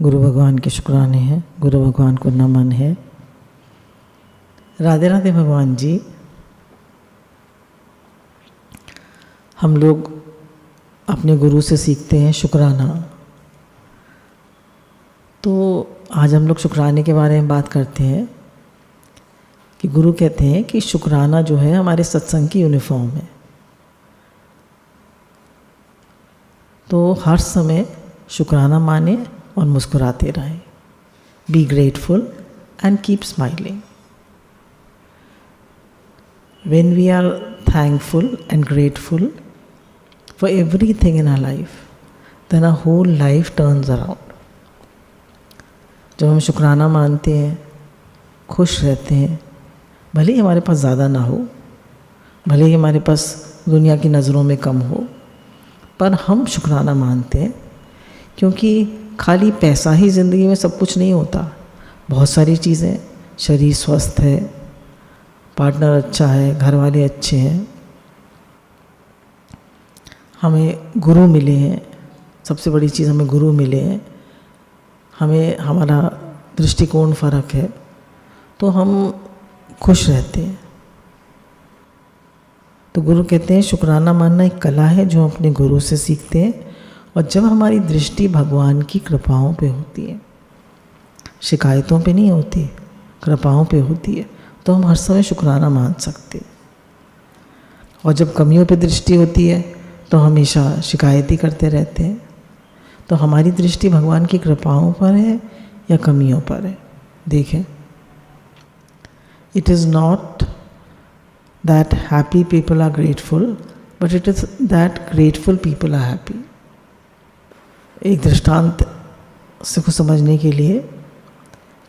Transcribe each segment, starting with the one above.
गुरु भगवान के शुक्राने हैं, गुरु भगवान को नमन है। राधे राधे भगवान जी। हम लोग अपने गुरु से सीखते हैं शुक्राना। तो आज हम लोग शुक्राने के बारे में बात करते हैं कि गुरु कहते हैं कि शुक्राना जो है हमारे सत्संग की यूनिफॉर्म है। तो हर समय शुक्राना माने और मुस्कुराते रहें। Be grateful and keep smiling. When we are thankful and grateful for everything in our life, then our whole life turns around. जब हम शुक्राना मानते हैं, खुश रहते हैं, भले ही हमारे पास ज़्यादा ना हो, भले ही हमारे पास दुनिया की नज़रों में कम हो, पर हम शुक्राना मानते हैं क्योंकि खाली पैसा ही ज़िंदगी में सब कुछ नहीं होता। बहुत सारी चीज़ें, शरीर स्वस्थ है, पार्टनर अच्छा है, घर वाले अच्छे हैं, हमें गुरु मिले हैं, सबसे बड़ी चीज़ हमें गुरु मिले हैं, हमें हमारा दृष्टिकोण फ़र्क है, तो हम खुश रहते हैं। तो गुरु कहते हैं शुक्राना मानना एक कला है जो हम अपने गुरु से सीखते हैं। और जब हमारी दृष्टि भगवान की कृपाओं पे होती है, शिकायतों पे नहीं होती, कृपाओं पे होती है, तो हम हर समय शुक्राना मान सकते हैं। और जब कमियों पे दृष्टि होती है तो हमेशा शिकायत ही करते रहते हैं। तो हमारी दृष्टि भगवान की कृपाओं पर है या कमियों पर है? देखें, it is not that happy people are grateful, but it is that grateful people are happy. एक दृष्टांत से को समझने के लिए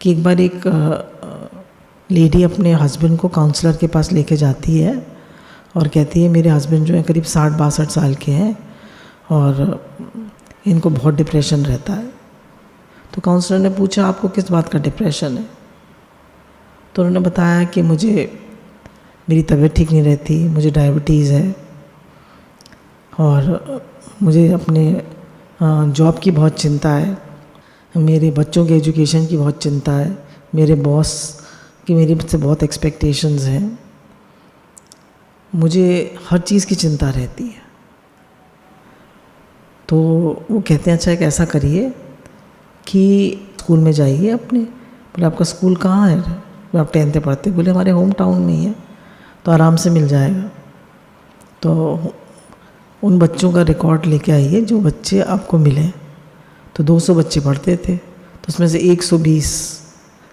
कि एक बार एक लेडी अपने हस्बैंड को काउंसलर के पास लेके जाती है और कहती है मेरे हस्बैंड जो है करीब 60-62 साल के हैं और इनको बहुत डिप्रेशन रहता है। तो काउंसलर ने पूछा आपको किस बात का डिप्रेशन है? तो उन्होंने बताया कि मेरी तबीयत ठीक नहीं रहती, मुझे डायबिटीज़ है और मुझे अपने जॉब की बहुत चिंता है, मेरे बच्चों के एजुकेशन की बहुत चिंता है, मेरे बॉस की मेरी मुझसे बहुत एक्सपेक्टेशंस हैं, मुझे हर चीज़ की चिंता रहती है। तो वो कहते हैं अच्छा एक ऐसा करिए कि स्कूल में जाइए अपने। बोले आपका स्कूल कहाँ है? बोले आप 10th पढ़ते? बोले हमारे होम टाउन में ही है, तो आराम से मिल जाएगा। तो उन बच्चों का रिकॉर्ड लेके आइए जो बच्चे आपको मिले। तो 200 बच्चे पढ़ते थे, तो उसमें से 120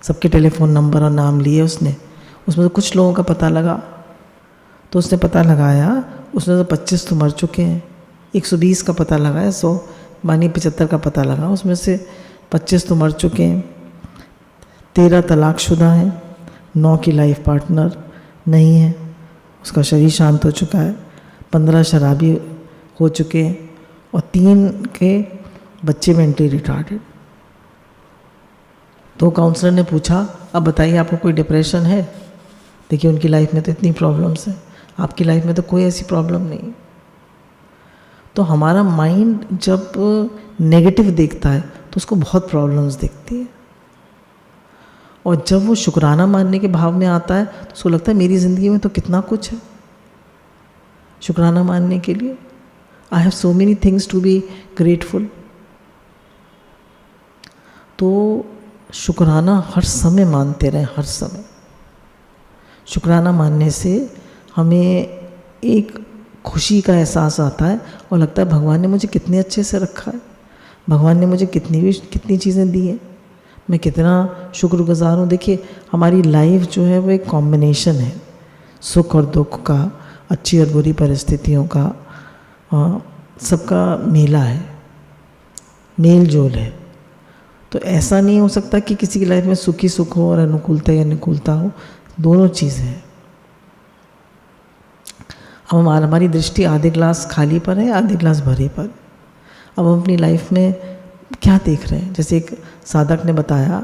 सबके टेलीफोन नंबर और नाम लिए उसने। उसमें से कुछ लोगों का पता लगा, तो उसने पता लगाया, उसमें से 25 तो मर चुके हैं। 120 का पता लगाया, 100 मानी 75 का पता लगा, उसमें से 25 तो मर चुके हैं। 13 तलाकशुदा हैं, 9 की लाइफ पार्टनर नहीं है, उसका शरीर शांत हो चुका है, 15 शराबी हो चुके हैं और 3 के बच्चे मेंटली रिटार्डेड। तो काउंसलर ने पूछा अब बताइए आपको कोई डिप्रेशन है? देखिए उनकी लाइफ में तो इतनी प्रॉब्लम्स हैं, आपकी लाइफ में तो कोई ऐसी प्रॉब्लम नहीं। तो हमारा माइंड जब नेगेटिव देखता है तो उसको बहुत प्रॉब्लम्स दिखती है, और जब वो शुक्राना मानने के भाव में आता है तो उसको लगता है मेरी ज़िंदगी में तो कितना कुछ है शुक्राना मानने के लिए। I have so many things to be grateful. तो शुक्राना हर समय मानते रहें, हर समय। शुक्राना मानने से हमें एक खुशी का एहसास आता है और लगता है भगवान ने मुझे कितने अच्छे से रखा है, भगवान ने मुझे कितनी चीज़ें दी हैं, मैं कितना शुक्रगुजार हूँ। देखिए हमारी लाइफ जो है वो एक कॉम्बिनेशन है सुख और दुख का, अच्छी और बुरी परिस्थितियों का, सबका मेला है, मेल जोल है। तो ऐसा नहीं हो सकता कि किसी की लाइफ में सुख ही सुख हो और अनुकूलता या अनुकूलता हो, दोनों चीज़ें हैं। अब हमारी दृष्टि आधे ग्लास खाली पर है, आधे ग्लास भरे पर। अब हम अपनी लाइफ में क्या देख रहे हैं? जैसे एक साधक ने बताया,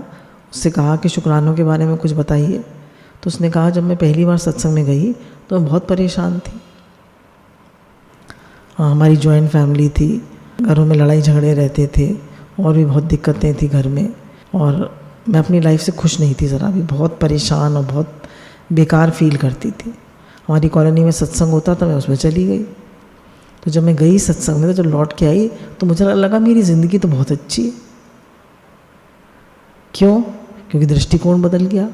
उससे कहा कि शुक्रानों के बारे में कुछ बताइए। तो उसने कहा जब मैं पहली बार सत्संग में गई तो मैं बहुत परेशान थी। हमारी जॉइंट फैमिली थी, घरों में लड़ाई झगड़े रहते थे, और भी बहुत दिक्कतें थी घर में, और मैं अपनी लाइफ से खुश नहीं थी ज़रा भी, बहुत परेशान और बहुत बेकार फील करती थी। हमारी कॉलोनी में सत्संग होता था, मैं उसमें चली गई। तो जब मैं गई सत्संग में, तो जब लौट के आई तो मुझे लगा मेरी ज़िंदगी तो बहुत अच्छी है। क्यों? क्योंकि दृष्टिकोण बदल गया।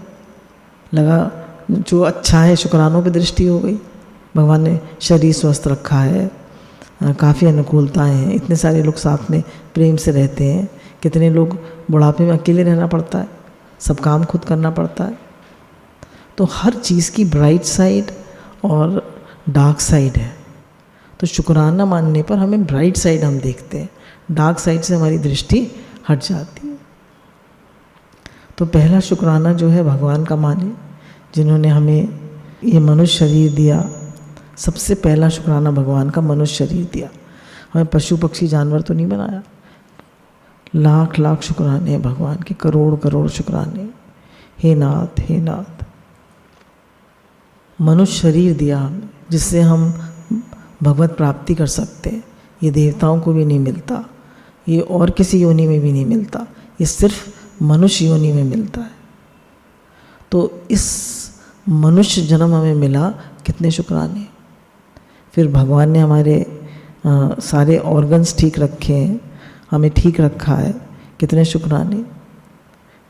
लगा जो अच्छा है शुक्रानों पे दृष्टि हो गई। भगवान ने शरीर स्वस्थ रखा है, काफ़ी अनुकूलताएं हैं, इतने सारे लोग साथ में प्रेम से रहते हैं। कितने लोग बुढ़ापे में अकेले रहना पड़ता है, सब काम खुद करना पड़ता है। तो हर चीज़ की ब्राइट साइड और डार्क साइड है। तो शुक्राना मानने पर हमें ब्राइट साइड हम देखते हैं, डार्क साइड से हमारी दृष्टि हट जाती है। तो पहला शुक्राना जो है भगवान का माने, जिन्होंने हमें ये मनुष्य शरीर दिया। सबसे पहला शुक्राना भगवान का मनुष्य शरीर दिया। हमें पशु पक्षी जानवर तो नहीं बनाया। लाख लाख शुक्राने हैं भगवान के, करोड़ करोड़ शुक्राने। हे नाथ, हे नाथ, मनुष्य शरीर दिया हमें, जिससे हम भगवत प्राप्ति कर सकते हैं। ये देवताओं को भी नहीं मिलता, ये और किसी योनि में भी नहीं मिलता, ये सिर्फ मनुष्य योनि में मिलता है। तो इस मनुष्य जन्म हमें मिला, कितने शुक्राने। फिर भगवान ने हमारे सारे ऑर्गन्स ठीक रखे हैं, हमें ठीक रखा है, कितने शुक्राने,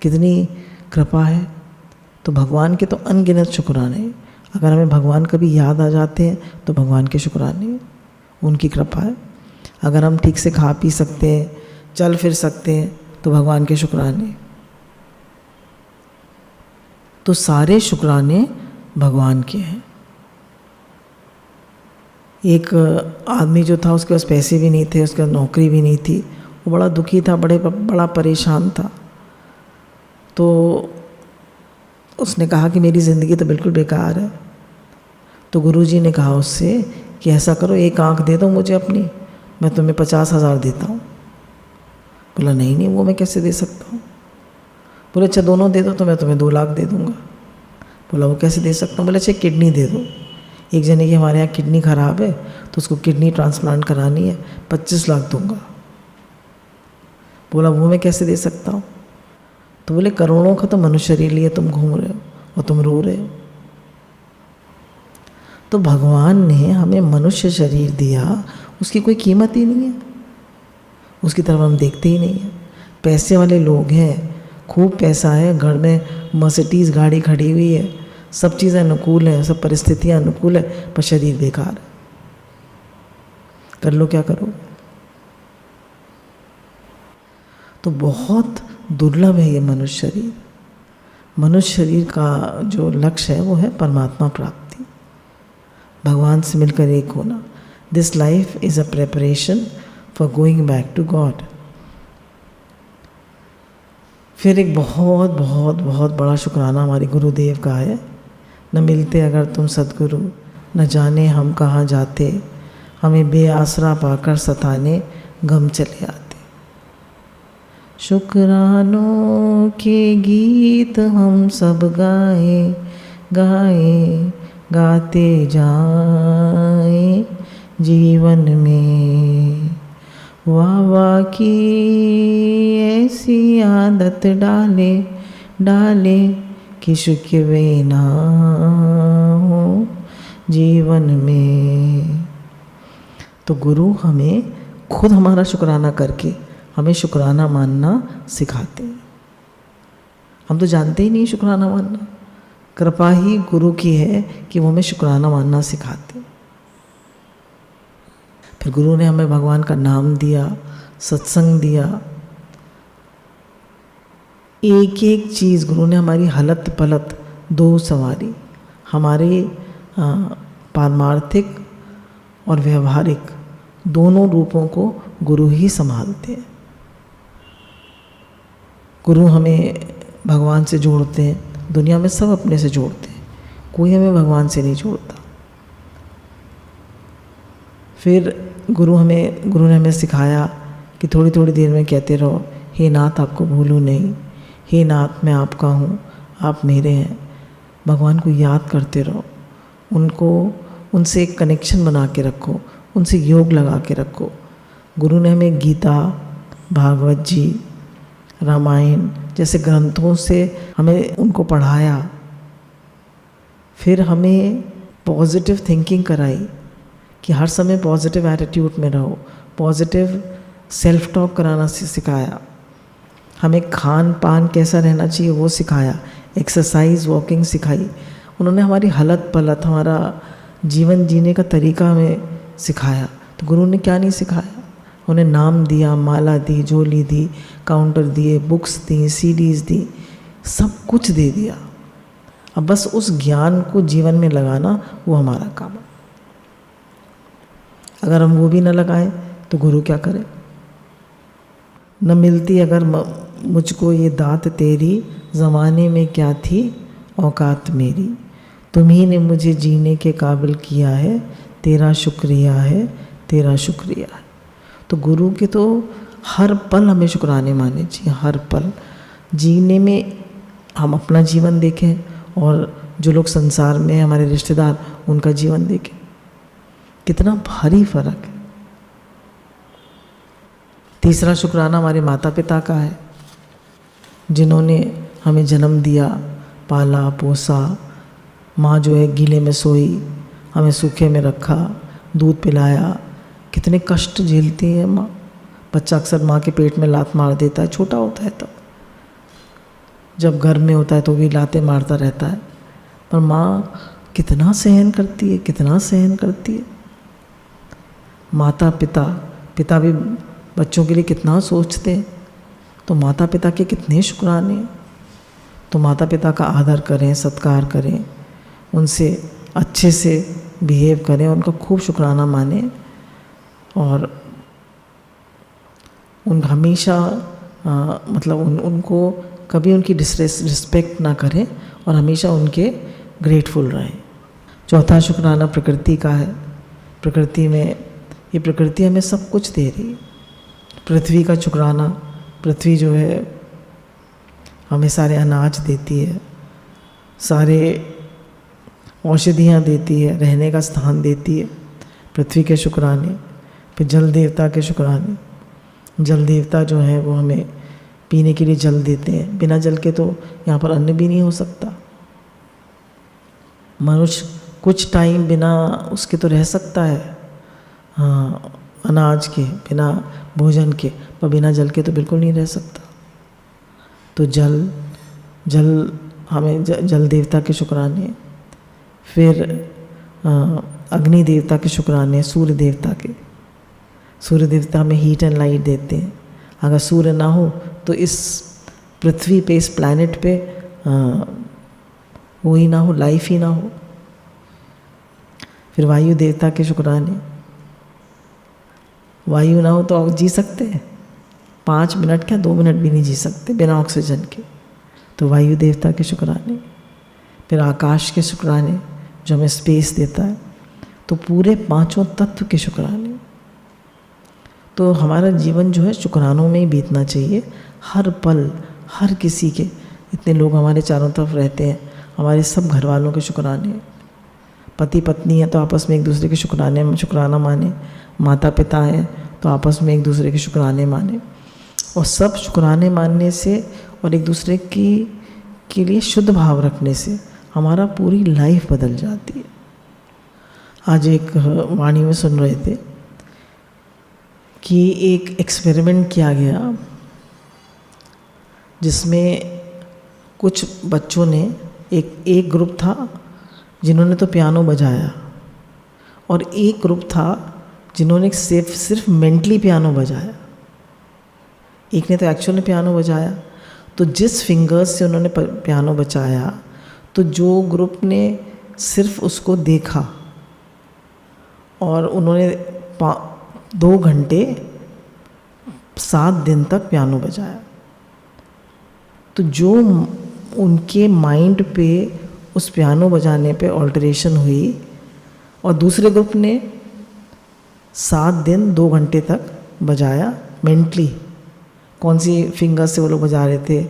कितनी कृपा है। तो भगवान के तो अनगिनत शुक्राने। अगर हमें भगवान कभी याद आ जाते हैं तो भगवान के शुक्राने, उनकी कृपा है। अगर हम ठीक से खा पी सकते हैं, चल फिर सकते हैं, तो भगवान के शुक्राने। तो सारे शुक्राने भगवान के हैं। एक आदमी जो था, उसके पास पैसे भी नहीं थे, उसके पास नौकरी भी नहीं थी, वो बड़ा दुखी था, बड़ा परेशान था। तो उसने कहा कि मेरी ज़िंदगी तो बिल्कुल बेकार है। तो गुरुजी ने कहा उससे कि ऐसा करो, एक आँख दे दो मुझे अपनी, मैं तुम्हें 50,000 देता हूँ। बोला नहीं नहीं, वो मैं कैसे दे सकता हूँ। बोले अच्छा दोनों दे दो तो मैं तुम्हें 2 लाख दे दूँगा। बोला वो कैसे दे सकता हूँ। बोले अच्छा किडनी दे दो। एक जने की हमारे यहाँ किडनी ख़राब है, तो उसको किडनी ट्रांसप्लांट करानी है, 25 लाख दूंगा। बोला वो मैं कैसे दे सकता हूँ। तो बोले करोड़ों का तो मनुष्य शरीर लिए तुम घूम रहे हो और तुम रो रहे हो। तो भगवान ने हमें मनुष्य शरीर दिया, उसकी कोई कीमत ही नहीं है, उसकी तरफ हम देखते ही नहीं हैं। पैसे वाले लोग हैं, खूब पैसा है, घर में मर्सिडीज़ गाड़ी खड़ी हुई है, सब चीज़ें अनुकूल हैं, सब परिस्थितियाँ अनुकूल है, पर शरीर बेकार है। कर लो क्या करो। तो बहुत दुर्लभ है ये मनुष्य शरीर। मनुष्य शरीर का जो लक्ष्य है वो है परमात्मा प्राप्ति, भगवान से मिलकर एक होना। This life is a preparation for going back to God. फिर एक बहुत बहुत बहुत बड़ा शुक्राना हमारे गुरुदेव का है। न मिलते अगर तुम सद्गुरु, न जाने हम कहाँ जाते, हमें बेआसरा पाकर सताने गम चले आते। शुक्रानों के गीत हम सब गाए गाए गाते जाए जीवन में, वाह वाह की ऐसी आदत डाले डाले कि शिकवे ना हो जीवन में। तो गुरु हमें खुद हमारा शुक्राना करके हमें शुक्राना मानना सिखाते हैं। हम तो जानते ही नहीं शुक्राना मानना। कृपा ही गुरु की है कि वो हमें शुक्राना मानना सिखाते हैं। फिर गुरु ने हमें भगवान का नाम दिया, सत्संग दिया, एक एक चीज़ गुरु ने हमारी हलत पलत दो सवारी। हमारे पारमार्थिक और व्यवहारिक दोनों रूपों को गुरु ही संभालते हैं। गुरु हमें भगवान से जोड़ते हैं। दुनिया में सब अपने से जोड़ते हैं, कोई हमें भगवान से नहीं जोड़ता। फिर गुरु ने हमें सिखाया कि थोड़ी थोड़ी देर में कहते रहो, हे नाथ आपको भूलूं नहीं, हे नाथ मैं आपका हूँ, आप मेरे हैं। भगवान को याद करते रहो, उनसे एक कनेक्शन बना के रखो, उनसे योग लगा के रखो। गुरु ने हमें गीता, भागवत जी, रामायण जैसे ग्रंथों से हमें उनको पढ़ाया, फिर हमें पॉजिटिव थिंकिंग कराई कि हर समय पॉजिटिव एटीट्यूड में रहो, पॉजिटिव सेल्फ टॉक कराना सिखाया, हमें खान पान कैसा रहना चाहिए वो सिखाया, एक्सरसाइज वॉकिंग सिखाई। उन्होंने हमारी हलत पलत, हमारा जीवन जीने का तरीका हमें सिखाया। तो गुरु ने क्या नहीं सिखाया? उन्हें नाम दिया, माला दी, झोली दी, काउंटर दिए, बुक्स दी, सीडीज़ दी, सब कुछ दे दिया। अब बस उस ज्ञान को जीवन में लगाना वो हमारा काम है। अगर हम वो भी न लगाएं तो गुरु क्या करे? न मिलती अगर मुझको ये दात तेरी, ज़माने में क्या थी औकात मेरी। तुम्ही ने मुझे जीने के काबिल किया है, तेरा शुक्रिया है, तेरा शुक्रिया है। तो गुरु के तो हर पल हमें शुक्राने मानने चाहिए, हर पल जीने में। हम अपना जीवन देखें और जो लोग संसार में हैं, हमारे रिश्तेदार, उनका जीवन देखें, कितना भारी फर्क है। तीसरा शुक्राना हमारे माता पिता का है, जिन्होंने हमें जन्म दिया, पाला पोसा। माँ जो है गीले में सोई, हमें सूखे में रखा, दूध पिलाया। कितने कष्ट झेलती है माँ। बच्चा अक्सर माँ के पेट में लात मार देता है, छोटा होता है तब। जब घर में होता है तो भी लातें मारता रहता है, पर माँ कितना सहन करती है, कितना सहन करती है। माता पिता, पिता भी बच्चों के लिए कितना सोचते हैं, तो माता पिता के कितने शुक्राने। तो माता पिता का आदर करें, सत्कार करें, उनसे अच्छे से बिहेव करें, उनका खूब शुक्राना मानें और उन हमेशा उनको कभी उनकी डिसरिस्पेक्ट ना करें और हमेशा उनके ग्रेटफुल रहें। चौथा शुक्राना प्रकृति का है। प्रकृति में, ये प्रकृति हमें सब कुछ दे रही है। पृथ्वी का शुक्राना, पृथ्वी जो है हमें सारे अनाज देती है, सारे औषधियाँ देती है, रहने का स्थान देती है, पृथ्वी के शुक्राने। फिर जल देवता के शुक्राने। जल देवता जो है वो हमें पीने के लिए जल देते हैं। बिना जल के तो यहाँ पर अन्न भी नहीं हो सकता। मनुष्य कुछ टाइम बिना उसके तो रह सकता है, हाँ, अनाज के, बिना भोजन के, पर बिना जल के तो बिल्कुल नहीं रह सकता। तो जल हमें जल देवता के शुक्राने। फिर अग्नि देवता के शुक्राने, सूर्य देवता के। सूर्य देवता हमें हीट एंड लाइट देते हैं। अगर सूर्य ना हो तो इस पृथ्वी पे, इस प्लैनेट पे वो ही ना हो, लाइफ ही ना हो। फिर वायु देवता के शुक्राने। वायु ना हो तो जी सकते हैं? 5 मिनट क्या, 2 मिनट भी नहीं जी सकते बिना ऑक्सीजन के। तो वायु देवता के शुक्राने। फिर आकाश के शुक्राने, जो हमें स्पेस देता है। तो पूरे 5 तत्व के शुक्राने। तो हमारा जीवन जो है शुक्रानों में ही बीतना चाहिए। हर पल, हर किसी के, इतने लोग हमारे चारों तरफ रहते हैं, हमारे सब घर वालों के शुक्राने। पति पत्नी है तो आपस में एक दूसरे के शुक्राना माने। माता पिता हैं तो आपस में एक दूसरे के शुक्राने माने। और सब शुक्राने मानने से और एक दूसरे के लिए शुद्ध भाव रखने से हमारा पूरी लाइफ बदल जाती है। आज एक वाणी में सुन रहे थे कि एक एक्सपेरिमेंट किया गया, जिसमें कुछ बच्चों ने, एक ग्रुप था जिन्होंने तो पियानो बजाया, और एक ग्रुप था जिन्होंने सिर्फ मेंटली पियानो बजाया। एक ने तो एक्चुअल में पियानो बजाया। तो जिस फिंगर्स से उन्होंने पियानो बजाया, तो जो ग्रुप ने सिर्फ उसको देखा और उन्होंने 2 घंटे 7 दिन तक पियानो बजाया, तो जो उनके माइंड पे उस पियानो बजाने पे ऑल्टरेशन हुई, और दूसरे ग्रुप ने 7 दिन 2 घंटे तक बजाया मेंटली। कौन सी फिंगर से वो लोग बजा रहे थे?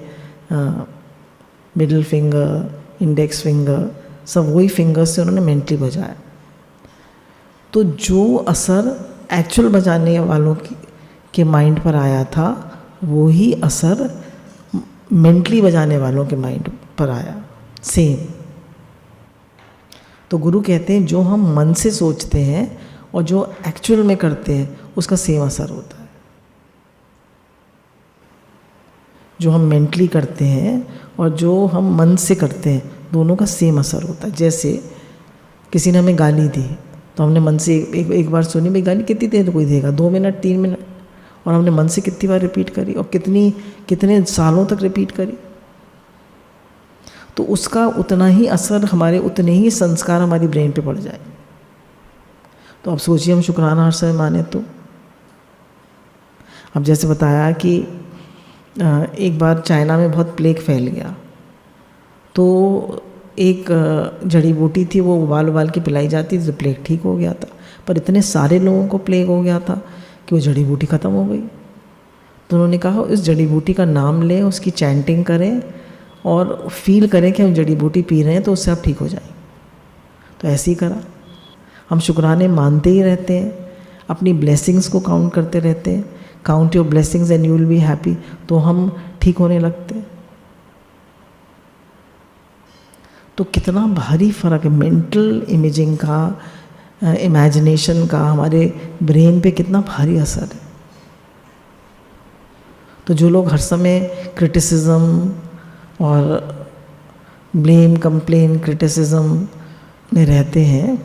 मिडिल फिंगर, इंडेक्स फिंगर, सब वही फिंगर से उन्होंने मेंटली बजाया। तो जो असर एक्चुअल बजाने वालों के माइंड पर आया था, वही असर मेंटली बजाने वालों के माइंड पर आया, सेम। तो गुरु कहते हैं जो हम मन से सोचते हैं और जो एक्चुअल में करते हैं उसका सेम असर होता है। जो हम मेंटली करते हैं और जो हम मन से करते हैं दोनों का सेम असर होता है। जैसे किसी ने हमें गाली दी तो हमने मन से एक बार सुनी, भाई गाली कितनी देर कोई देगा, 2 मिनट 3 मिनट, और हमने मन से कितनी बार रिपीट करी और कितने सालों तक रिपीट करी, तो उसका उतना ही असर, हमारे उतने ही संस्कार हमारी ब्रेन पे पड़ जाए। तो अब सोचिए हम शुक्राना हर समय माने तो। अब जैसे बताया कि एक बार चाइना में बहुत प्लेग फैल गया, तो एक जड़ी बूटी थी, वो उबाल उबाल के पिलाई जाती थी तो प्लेग ठीक हो गया था। पर इतने सारे लोगों को प्लेग हो गया था कि वो जड़ी बूटी ख़त्म हो गई। तो उन्होंने कहा इस जड़ी बूटी का नाम लें, उसकी चैंटिंग करें और फील करें कि हम जड़ी बूटी पी रहे हैं तो उससे आप ठीक हो जाएंगे। तो ऐसे ही करा। हम शुक्राने मानते ही रहते हैं, अपनी ब्लेसिंग्स को काउंट करते रहते हैं। Count your blessings and you will be happy, तो हम ठीक होने लगते हैं। तो कितना भारी फ़र्क है मेंटल इमेजिंग का, इमेजिनेशन का, हमारे ब्रेन पे कितना भारी असर है। तो जो लोग हर समय क्रिटिसिज्म और ब्लेम, कंप्लेन, क्रिटिसिज्म में रहते हैं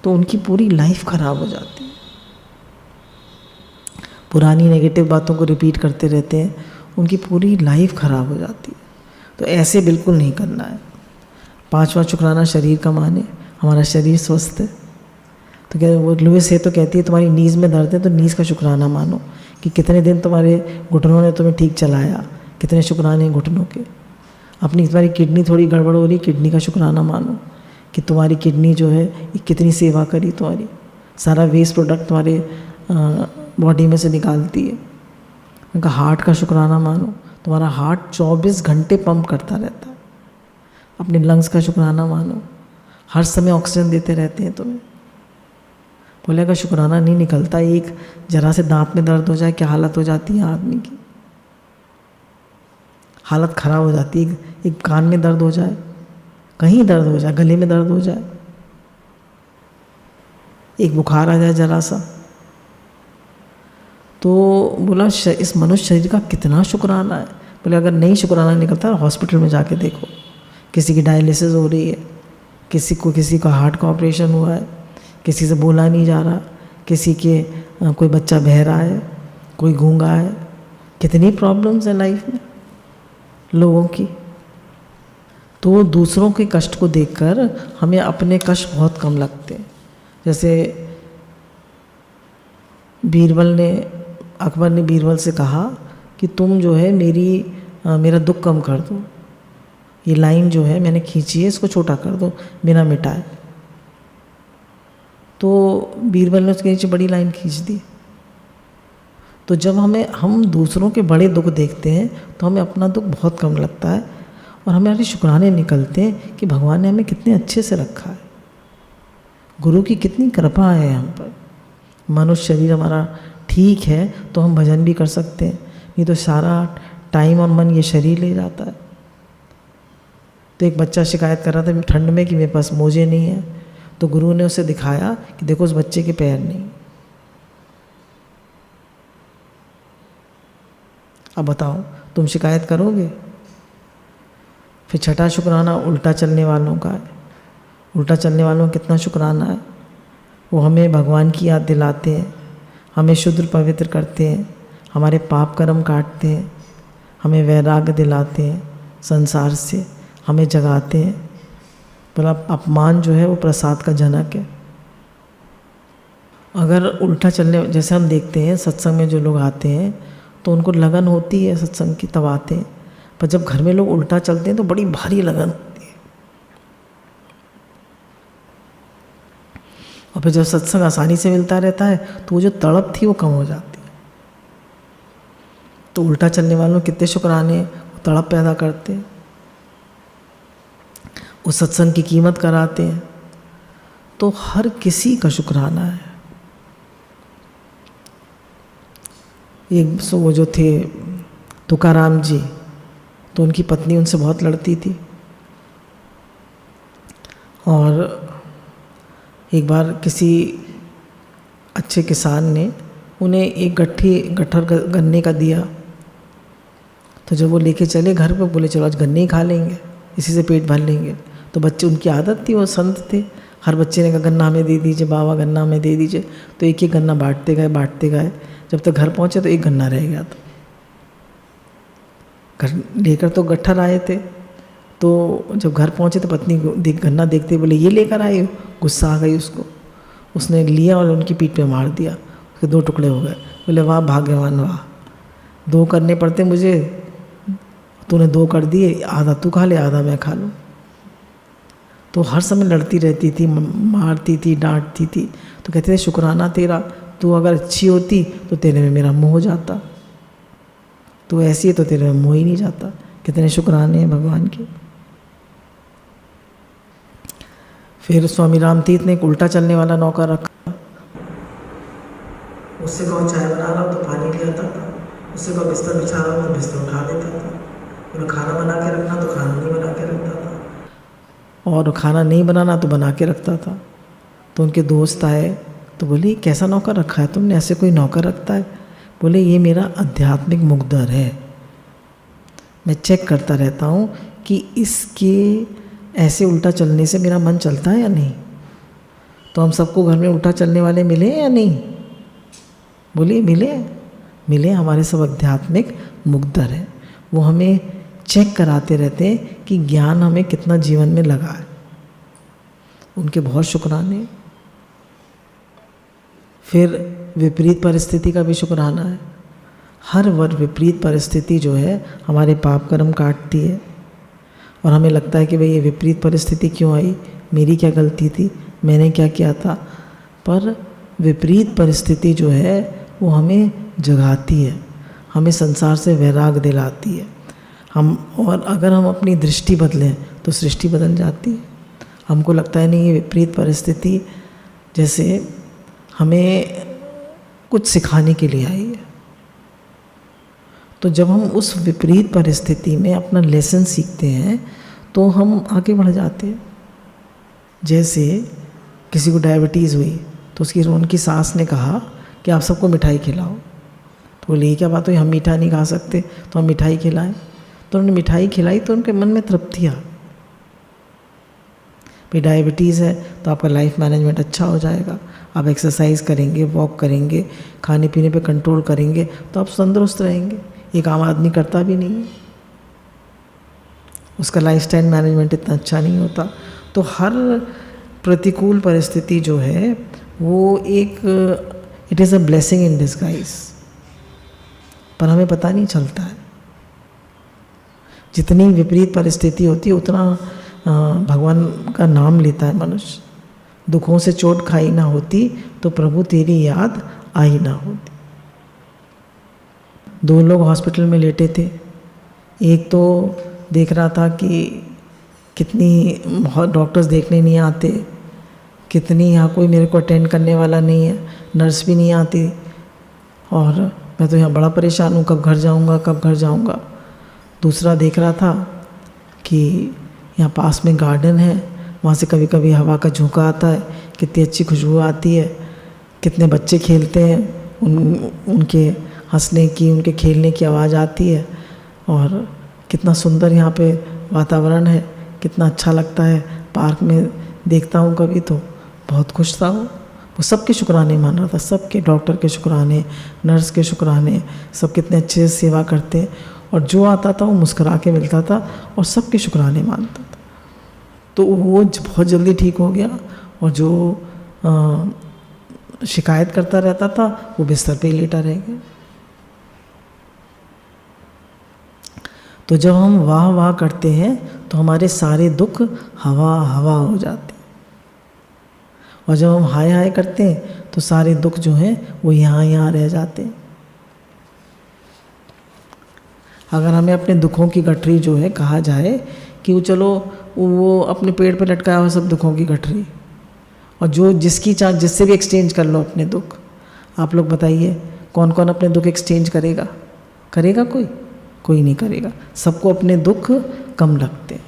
तो उनकी पूरी लाइफ ख़राब हो जाती है। पुरानी नेगेटिव बातों को रिपीट करते रहते हैं, उनकी पूरी लाइफ ख़राब हो जाती है। तो ऐसे बिल्कुल नहीं करना है। 5वां शुक्राना शरीर का माने, हमारा शरीर स्वस्थ है। तो क्या वो लुइस है तो कहती है तुम्हारी नीज़ में दर्द है तो नीज़ का शुक्राना मानो कि कितने दिन तुम्हारे घुटनों ने तुम्हें ठीक चलाया, कितने शुक्राने घुटनों के। अपनी तुम्हारी किडनी थोड़ी गड़बड़ हो रही, किडनी का शुक्राना मानो कि तुम्हारी किडनी जो है ये कितनी सेवा करी तुम्हारी, सारा वेस्ट प्रोडक्ट तुम्हारे बॉडी में से निकालती है। उनका हार्ट का शुक्राना मानो, तुम्हारा हार्ट 24 घंटे पंप करता रहता है। अपने लंग्स का शुक्राना मानो, हर समय ऑक्सीजन देते रहते हैं तुम्हें। बोले अगर शुक्राना नहीं निकलता, एक जरा से दांत में दर्द हो जाए क्या हालत हो जाती है आदमी की, हालत ख़राब हो जाती है। एक कान में दर्द हो जाए, कहीं दर्द हो जाए, गले में दर्द हो जाए, एक बुखार आ जाए जरा सा, तो बोला इस मनुष्य शरीर का कितना शुक्राना है। बोले अगर नहीं शुक्राना निकलता हॉस्पिटल में जाके देखो, किसी की डायलिसिस हो रही है, किसी का हार्ट का ऑपरेशन हुआ है, किसी से बोला नहीं जा रहा, किसी के कोई बच्चा बहरा है, कोई गूंगा है, कितनी प्रॉब्लम्स है लाइफ में लोगों की। तो दूसरों के कष्ट को देखकर हमें अपने कष्ट बहुत कम लगते हैं। जैसे अकबर ने बीरबल से कहा कि तुम जो है मेरा दुख कम कर दो, ये लाइन जो है मैंने खींची है इसको छोटा कर दो बिना मिटाए। तो बीरबल ने उसके नीचे बड़ी लाइन खींच दी। तो जब हम दूसरों के बड़े दुख देखते हैं तो हमें अपना दुख बहुत कम लगता है और हमारे शुक्राने निकलते हैं कि भगवान ने हमें कितने अच्छे से रखा है, गुरु की कितनी कृपा है हम पर। मनुष्य शरीर हमारा ठीक है तो हम भजन भी कर सकते हैं, नहीं तो सारा टाइम और मन ये शरीर ले जाता है। तो एक बच्चा शिकायत कर रहा था ठंड में कि मेरे पास मोजे नहीं है, तो गुरु ने उसे दिखाया कि देखो उस बच्चे के पैर नहीं। अब बताओ तुम शिकायत करोगे? फिर 6ठा शुक्राना उल्टा चलने वालों का है। उल्टा चलने वालों का कितना शुक्राना है, वो हमें भगवान की याद दिलाते हैं, हमें शुद्ध पवित्र करते हैं, हमारे पाप कर्म काटते हैं, हमें वैराग्य दिलाते हैं संसार से, हमें जगाते हैं। बोला अपमान जो है वो प्रसाद का जनक है। अगर उल्टा चलने, जैसे हम देखते हैं सत्संग में जो लोग आते हैं तो उनको लगन होती है सत्संग की, तब आते हैं, पर जब घर में लोग उल्टा चलते हैं तो बड़ी भारी लगन होती है। और फिर जब सत्संग आसानी से मिलता रहता है तो वो जो तड़प थी वो कम हो जाती है। तो उल्टा चलने वालों कितने शुक्राने, वो तड़प पैदा करते हैं, उस सत्संग की कीमत कराते हैं। तो हर किसी का शुक्राना है। वो जो थे तुकाराम जी, तो उनकी पत्नी उनसे बहुत लड़ती थी। और एक बार किसी अच्छे किसान ने उन्हें एक गट्ठर गन्ने का दिया। तो जब वो लेके चले घर पे, बोले चलो आज गन्ने ही खा लेंगे, इसी से पेट भर लेंगे। तो बच्चे, उनकी आदत थी, वो संत थे, हर बच्चे ने कहा गन्ना हमें दे दीजिए बाबा, गन्ना हमें दे दीजिए। तो एक एक गन्ना बांटते गए। जब तक घर पहुँचे तो एक गन्ना रह गया था। घर लेकर तो गट्ठर आए थे, तो जब घर पहुँचे तो पत्नी गन्ना देखते बोले ये लेकर आए हो। गुस्सा आ गई उसको, उसने लिया और उनकी पीठ पे मार दिया, उसके 2 टुकड़े हो गए। बोले वाह भाग्यवान वाह, 2 करने पड़ते मुझे, तूने 2 कर दिए, आधा तू खा ले आधा मैं खा लूँ। तो हर समय लड़ती रहती थी, मारती थी, डांटती थी। तो कहते थे शुक्राना तेरा, तू अगर अच्छी होती तो तेरे में मेरा मोह हो जाता, तू ऐसी है तो तेरे में मोह ही नहीं जाता। कितने शुक्राने हैं भगवान के। फिर स्वामी रामतीर्थ ने एक उल्टा चलने वाला नौकर रखा। उससे कहो चाय बना रहा हो तो पानी ले आता था, उससे कहो बिस्तर बिछा रहा हो तो बिस्तर उठा देता था। बोले खाना बना के रखना तो खाना नहीं बना के रखता था, और खाना नहीं बनाना तो बना के रखता था। तो उनके दोस्त आए तो बोले कैसा नौकर रखा है तुमने, ऐसे कोई नौकर रखता है? बोले ये मेरा आध्यात्मिक मुकद्दर है, मैं चेक करता रहता हूँ कि इसके ऐसे उल्टा चलने से मेरा मन चलता है या नहीं। तो हम सबको घर में उल्टा चलने वाले मिले या नहीं? बोलिए मिले। हमारे सब आध्यात्मिक मुकद्दर है, वो हमें चेक कराते रहते हैं कि ज्ञान हमें कितना जीवन में लगा है। उनके बहुत शुक्राने। फिर विपरीत परिस्थिति का भी शुक्राना है। हर बार विपरीत परिस्थिति जो है हमारे पाप कर्म काटती है, और हमें लगता है कि भाई ये विपरीत परिस्थिति क्यों आई, मेरी क्या गलती थी, मैंने क्या किया था। पर विपरीत परिस्थिति जो है वो हमें जगाती है, हमें संसार से वैराग दिलाती है। और अगर हम अपनी दृष्टि बदलें तो सृष्टि बदल जाती है। हमको लगता है नहीं ये विपरीत परिस्थिति जैसे हमें कुछ सिखाने के लिए आई है। तो जब हम उस विपरीत परिस्थिति में अपना लेसन सीखते हैं तो हम आगे बढ़ जाते हैं। जैसे किसी को डायबिटीज़ हुई तो उनकी सास ने कहा कि आप सबको मिठाई खिलाओ। तो बोले ये क्या बात हुई, हम मीठा नहीं खा सकते, तो हम मिठाई खिलाएं। तो उन्होंने मिठाई खिलाई तो उनके मन में तृप्ति आ, भाई डायबिटीज़ है तो आपका लाइफ मैनेजमेंट अच्छा हो जाएगा, आप एक्सरसाइज करेंगे, वॉक करेंगे, खाने पीने पे कंट्रोल करेंगे तो आप तंदुरुस्त रहेंगे। एक आम आदमी करता भी नहीं है, उसका लाइफस्टाइल मैनेजमेंट इतना अच्छा नहीं होता। तो हर प्रतिकूल परिस्थिति जो है वो it is a blessing in disguise, पर हमें पता नहीं चलता है। जितनी विपरीत परिस्थिति होती है उतना भगवान का नाम लेता है मनुष्य। दुखों से चोट खाई ना होती तो प्रभु तेरी याद आई ना होती। 2 लोग हॉस्पिटल में लेटे थे। एक तो देख रहा था कि कितनी डॉक्टर्स देखने नहीं आते, कितनी यहाँ कोई मेरे को अटेंड करने वाला नहीं है, नर्स भी नहीं आती, और मैं तो यहाँ बड़ा परेशान हूँ, कब घर जाऊँगा। दूसरा देख रहा था कि यहाँ पास में गार्डन है, वहाँ से कभी कभी हवा का झोंका आता है, कितनी अच्छी खुशबू आती है, कितने बच्चे खेलते हैं, उनके हंसने की, उनके खेलने की आवाज़ आती है, और कितना सुंदर यहाँ पे वातावरण है, कितना अच्छा लगता है। पार्क में देखता हूँ कभी तो बहुत खुश था वो सबके शुक्राने मान रहा था, सबके, डॉक्टर के शुक्राने, नर्स के शुक्राने, सब कितने अच्छे से सेवा करते हैं, और जो आता था वो मुस्कुरा के मिलता था और सबके शुक्राने मानता था। तो वो बहुत जल्दी ठीक हो गया, और जो शिकायत करता रहता था वो बिस्तर पे ही लेटा रह गया। तो जब हम वाह वाह करते हैं तो हमारे सारे दुख हवा हवा हो जाते हैं, और जब हम हाय हाय करते हैं तो सारे दुख जो हैं वो यहाँ रह जाते हैं। अगर हमें अपने दुखों की गठरी जो है कहा जाए कि वो चलो वो अपने पेड़ पे लटकाया हुआ सब दुखों की गठरी, और जो जिससे भी एक्सचेंज कर लो अपने दुख। आप लोग बताइए कौन कौन अपने दुख एक्सचेंज करेगा? कोई नहीं करेगा। सबको अपने दुख कम लगते हैं।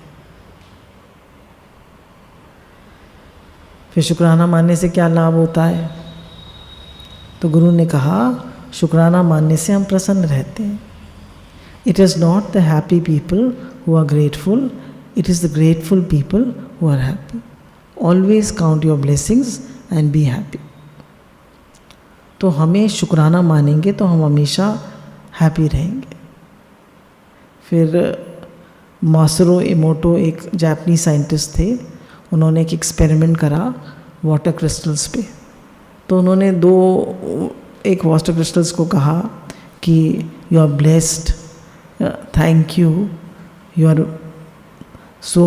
फिर शुक्राना मानने से क्या लाभ होता है? तो गुरु ने कहा शुक्राना मानने से हम प्रसन्न रहते हैं। It is not the happy people who are grateful, it is the grateful people who are happy. Always count your blessings and be happy. तो हमें शुक्राना मानेंगे तो हम हमेशा हैप्पी रहेंगे। फिर मासरो इमोटो एक जापानीज साइंटिस्ट थे, उन्होंने एक एक्सपेरिमेंट करा वाटर क्रिस्टल्स पे। तो उन्होंने एक वाटर क्रिस्टल्स को कहा कि you are blessed, thank you, you are so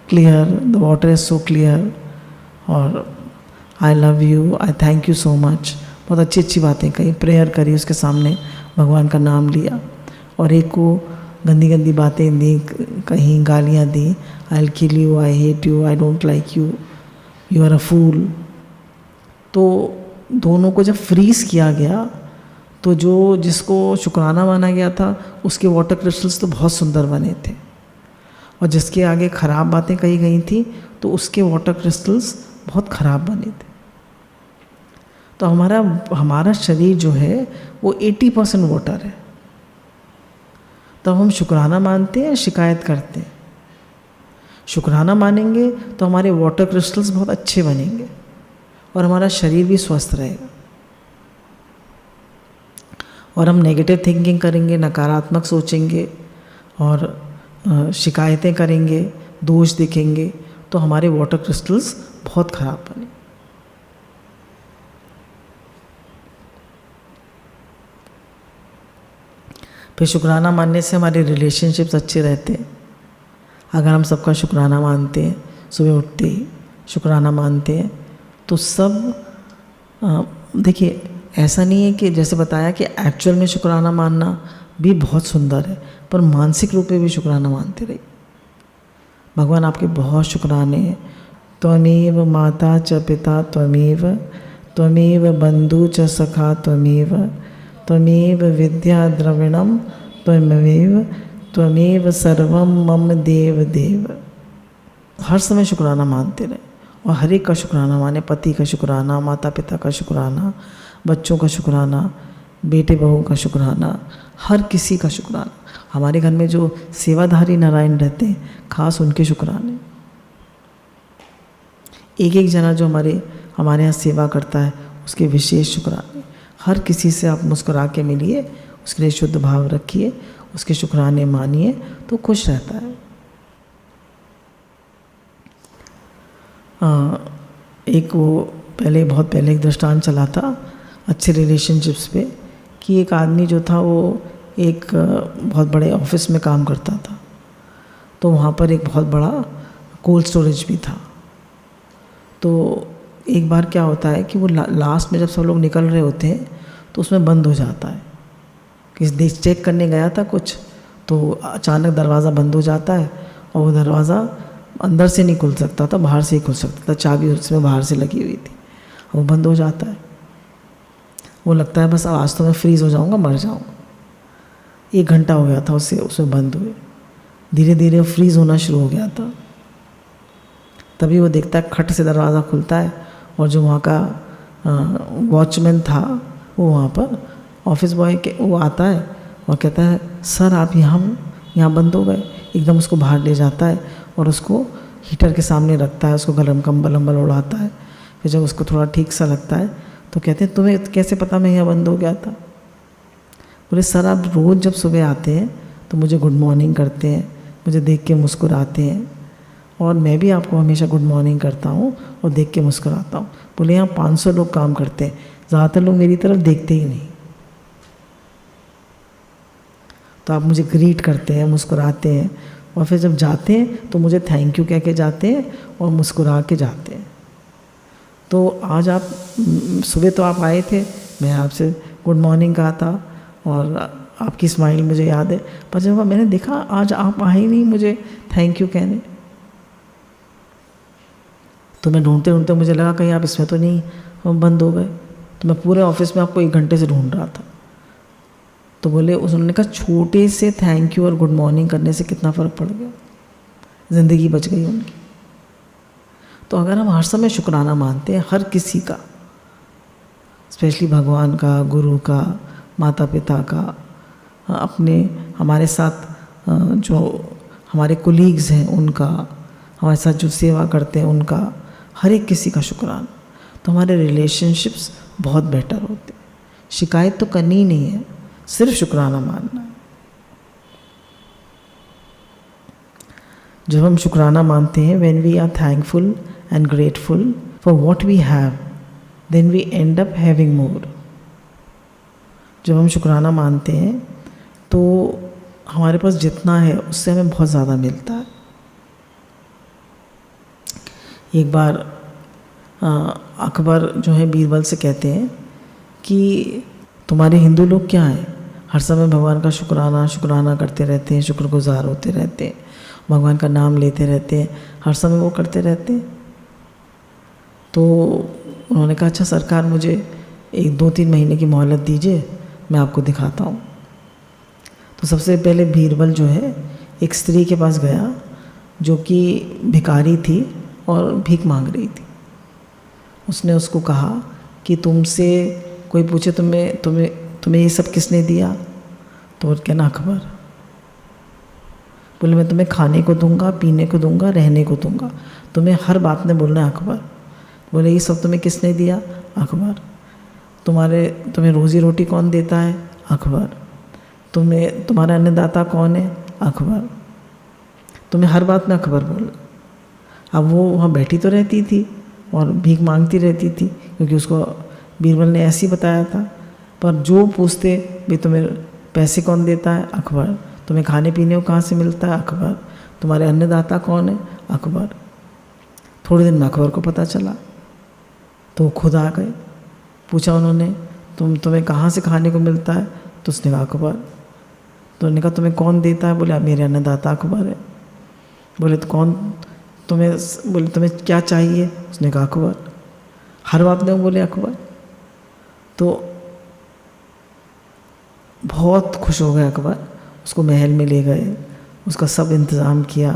clear, the water is so clear, और I love you, I thank you so much. बहुत अच्छी अच्छी बातें कही, प्रेयर करी उसके सामने, भगवान का नाम लिया। और एक को गंदी गंदी बातें दी, कहीं गालियाँ दी, I will kill you, I hate you, I don't like you, you are a fool. तो दोनों को जब फ्रीज़ किया गया तो जिसको शुक्राना माना गया था उसके वाटर क्रिस्टल्स तो बहुत सुंदर बने थे, और जिसके आगे ख़राब बातें कही गई थी तो उसके वाटर क्रिस्टल्स बहुत ख़राब बने थे। तो हमारा शरीर जो है वो 80% वाटर है। तब हम शुक्राना मानते हैं, शिकायत करते हैं। शुक्राना मानेंगे तो हमारे वाटर क्रिस्टल्स बहुत अच्छे बनेंगे और हमारा शरीर भी स्वस्थ रहेगा। और हम नेगेटिव थिंकिंग करेंगे, नकारात्मक सोचेंगे और शिकायतें करेंगे, दोष दिखेंगे, तो हमारे वाटर क्रिस्टल्स बहुत ख़राब बने। फिर शुक्राना मानने से हमारे रिलेशनशिप्स अच्छे रहते हैं। अगर हम सबका शुक्राना मानते हैं, सुबह उठते ही शुक्राना मानते हैं, तो सब देखिए, ऐसा नहीं है कि जैसे बताया कि एक्चुअल में शुक्राना मानना भी बहुत सुंदर है, पर मानसिक रूप में भी शुक्राना मानते रहिए। भगवान आपके बहुत शुक्राने हैं। त्वमेव माता च पिता त्वमेव, त्वमेव बंधु च सखा त्वमेव, त्वमेव विद्या द्रविणम त्वमेव, त्वमेव सर्वम मम देव देव। हर समय शुक्राना मानते रहे और हर एक का शुक्राना माने। पति का शुक्राना, माता पिता का शुक्राना, बच्चों का शुक्राना, बेटे बहू का शुक्राना, हर किसी का शुक्राना। हमारे घर में जो सेवाधारी नारायण रहते हैं, खास उनके शुक्राने। एक एक जना जो हमारे यहाँ सेवा करता है उसके विशेष शुक्राने। हर किसी से आप मुस्कुरा के मिलिए, उसके लिए शुद्ध भाव रखिए, उसके शुक्राने मानिए, तो खुश रहता है। बहुत पहले एक दृष्टांत चला था अच्छे रिलेशनशिप्स पे, कि एक आदमी जो था वो एक बहुत बड़े ऑफिस में काम करता था। तो वहाँ पर एक बहुत बड़ा कोल्ड स्टोरेज भी था। तो एक बार क्या होता है कि वो लास्ट में जब सब लोग निकल रहे होते हैं तो उसमें बंद हो जाता है। किसी चेक करने गया था कुछ, तो अचानक दरवाज़ा बंद हो जाता है, और वो दरवाज़ा अंदर से नहीं खुल सकता था, बाहर से ही खुल सकता था। चाबी उसमें बाहर से लगी हुई थी, वो बंद हो जाता है। वो लगता है बस आज तो मैं फ्रीज़ हो जाऊँगा, मर जाऊँगा। 1 घंटा हो गया था उसमें बंद हुए। धीरे धीरे फ्रीज़ होना शुरू हो गया था। तभी वो देखता है खट से दरवाज़ा खुलता है, और जो वहाँ का वॉचमैन था वो वहाँ पर ऑफिस बॉय वो आता है और कहता है, सर आप यहाँ बंद हो गए। एकदम उसको बाहर ले जाता है और उसको हीटर के सामने रखता है, उसको गरम कंबल उड़ाता है। फिर जब उसको थोड़ा ठीक सा लगता है तो कहते हैं, तुम्हें कैसे पता मैं यहाँ बंद हो गया था? बोले, सर आप रोज़ जब सुबह आते हैं तो मुझे गुड मॉर्निंग करते हैं, मुझे देख के मुस्कुराते हैं, और मैं भी आपको हमेशा गुड मॉर्निंग करता हूँ और देख के मुस्कुराता हूँ। बोले, यहाँ 500 लोग काम करते हैं, ज़्यादातर लोग मेरी तरफ देखते ही नहीं, तो आप मुझे ग्रीट करते हैं, मुस्कुराते हैं, और फिर जब जाते हैं तो मुझे थैंक यू कह के जाते हैं और मुस्कुरा के जाते हैं। तो आज आप सुबह तो आप आए थे, मैं आपसे गुड मॉर्निंग कहा था और आपकी स्माइल मुझे याद है, पर जब मैंने देखा आज आप आए नहीं मुझे थैंक यू कहने, तो मैं ढूंढते ढूंढते मुझे लगा कहीं आप इसमें तो नहीं बंद हो गए। तो मैं पूरे ऑफिस में आपको 1 घंटे से ढूंढ रहा था। तो बोले, उन्होंने कहा छोटे से थैंक यू और गुड मॉर्निंग करने से कितना फ़र्क पड़ गया, ज़िंदगी बच गई उनकी। तो अगर हम हर समय शुक्राना मानते हैं हर किसी का, स्पेशली भगवान का, गुरु का, माता पिता का, अपने हमारे साथ जो हमारे कोलीग्स हैं उनका, हमारे साथ जो सेवा करते हैं उनका, हर एक किसी का शुक्राना, तो हमारे रिलेशनशिप्स बहुत बेटर होते हैं। शिकायत तो करनी ही नहीं है, सिर्फ शुक्राना मानना है। जब हम शुक्राना मानते हैं, when we are thankful and grateful for what we have, then we end up having more. जब हम शुक्राना मानते हैं तो हमारे पास जितना है उससे हमें बहुत ज़्यादा मिलता है। एक बार अकबर जो है बीरबल से कहते हैं कि तुम्हारे हिंदू लोग क्या हैं, हर समय भगवान का शुक्राना करते रहते हैं, शुक्रगुजार होते रहते हैं, भगवान का नाम लेते रहते हैं, हर समय वो करते रहते हैं। तो उन्होंने कहा अच्छा सरकार, मुझे 2-3 महीने की मोहलत दीजिए, मैं आपको दिखाता हूँ। तो सबसे पहले बीरबल जो है एक स्त्री के पास गया जो कि भिखारी थी और भीख मांग रही थी। उसने उसको कहा कि तुमसे कोई पूछे तुम्हें ये सब किसने दिया, तो वो कहना अकबर। बोले मैं तुम्हें खाने को दूंगा, पीने को दूंगा, रहने को दूंगा, तुम्हें हर बात में बोलना है अकबर। बोले ये सब तुम्हें किसने दिया, अकबर। तुम्हें रोज़ी रोटी कौन देता है, अकबर। तुम्हारा अन्नदाता कौन है, अकबर। तुम्हें हर बात में अकबर बोलना। अब वो वहाँ बैठी तो रहती थी और भीख मांगती रहती थी, क्योंकि उसको बीरबल ने ऐसे ही बताया था। पर जो पूछते भी तुम्हें पैसे कौन देता है, अकबर। तुम्हें खाने पीने को कहाँ से मिलता है, अकबर। तुम्हारे अन्नदाता कौन है, अकबर। थोड़े दिन में अकबर को पता चला, तो वो खुद आ गए। पूछा उन्होंने तुम्हें कहाँ से खाने को मिलता है, तो उसने कहा अकबर। तो उन्होंने कहा तुम्हें कौन देता है, बोले मेरे अन्नदाता अकबर है। बोले तो तुम्हें क्या चाहिए, उसने कहा अकबर। हर बात में बोले अकबर। तो बहुत खुश हो गए अकबर, उसको महल में ले गए, उसका सब इंतज़ाम किया,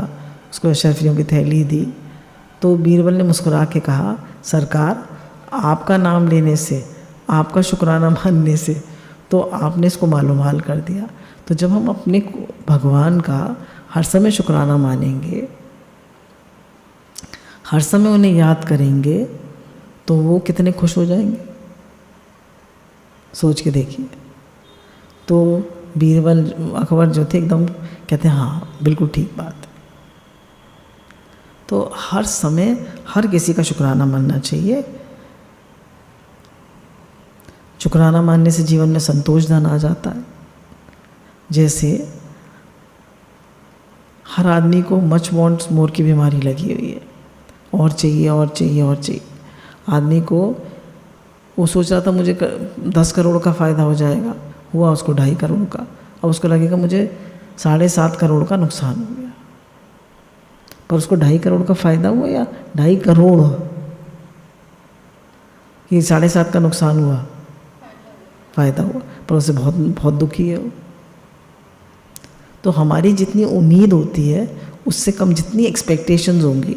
उसको अशरफियों की थैली दी। तो बीरबल ने मुस्कुरा के कहा सरकार, आपका नाम लेने से, आपका शुक्राना मानने से तो आपने इसको मालूमाल कर दिया। तो जब हम अपने भगवान का हर समय शुक्राना मानेंगे, हर समय उन्हें याद करेंगे, तो वो कितने खुश हो जाएंगे, सोच के देखिए। तो बीरबल अकबर जो थे एकदम कहते हैं हाँ बिल्कुल ठीक बात है। तो हर समय हर किसी का शुक्राना मानना चाहिए। शुक्राना मानने से जीवन में संतोष धन आ जाता है। जैसे हर आदमी को मच वांट्स मोर की बीमारी लगी हुई है, और चाहिए और चाहिए और चाहिए। आदमी को वो सोच रहा था मुझे 10 करोड़ का फ़ायदा हो जाएगा, हुआ उसको 2.5 करोड़ का। अब उसको लगेगा मुझे 7.5 करोड़ का नुकसान हो गया। पर उसको 2.5 करोड़ का फ़ायदा हुआ या 2.5 करोड़ कि 7.5 का नुकसान हुआ, फ़ायदा हुआ, पर उससे बहुत बहुत दुखी है वो। तो हमारी जितनी उम्मीद होती है उससे कम, जितनी एक्सपेक्टेशंस होंगी,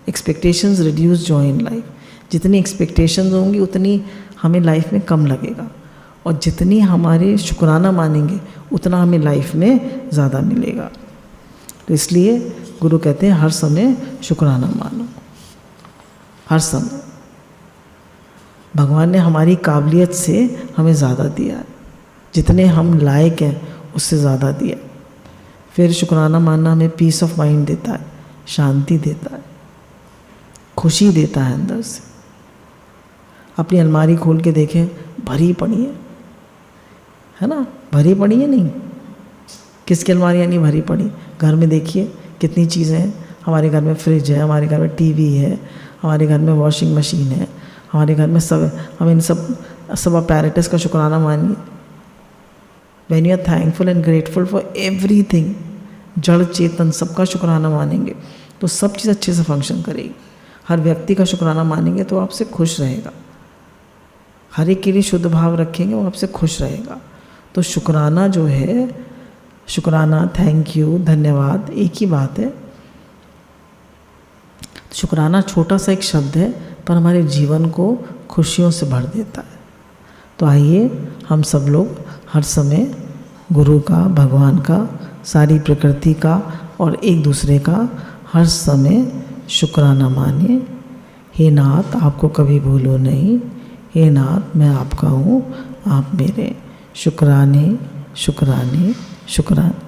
expectations reduce joy in life. जितनी एक्सपेक्टेशंस होंगी उतनी हमें लाइफ में कम लगेगा, और जितनी हमारे शुक्राना मानेंगे उतना हमें लाइफ में ज़्यादा मिलेगा। तो इसलिए गुरु कहते हैं हर समय शुक्राना मानो, हर समय। भगवान ने हमारी काबिलियत से हमें ज़्यादा दिया है, जितने हम लायक हैं उससे ज़्यादा दिया। फिर शुक्राना मानना हमें पीस ऑफ माइंड देता है, शांति देता है, खुशी देता है अंदर से। अपनी अलमारी खोल के देखें, भरी पड़ी है ना, भरी पड़ी है नहीं, किसकी अलमारियाँ नहीं भरी पड़ी। घर में देखिए कितनी चीज़ें हैं। हमारे घर में फ्रिज है, हमारे घर में टीवी है, हमारे घर में वॉशिंग मशीन है, हमारे घर में सब, हम इन सब अपैरेटस का शुक्राना मानिए। When you are thankful and grateful for everything, जड़ चेतन सबका शुक्राना मानेंगे तो सब चीज़ अच्छे से फंक्शन करेगी। हर व्यक्ति का शुक्राना मानेंगे तो आपसे खुश रहेगा, हर एक के लिए शुद्ध भाव रखेंगे वो आपसे खुश रहेगा। तो शुक्राना जो है, शुक्राना, थैंक यू, धन्यवाद एक ही बात है। शुक्राना छोटा सा एक शब्द है पर हमारे जीवन को खुशियों से भर देता है। तो आइए हम सब लोग हर समय गुरु का, भगवान का, सारी प्रकृति का और एक दूसरे का हर समय शुक्राना मानिए। हे नाथ, आपको कभी भूलो नहीं। हे नाथ, मैं आपका हूँ, आप मेरे। शुक्राने शुक्राने शुक्राने।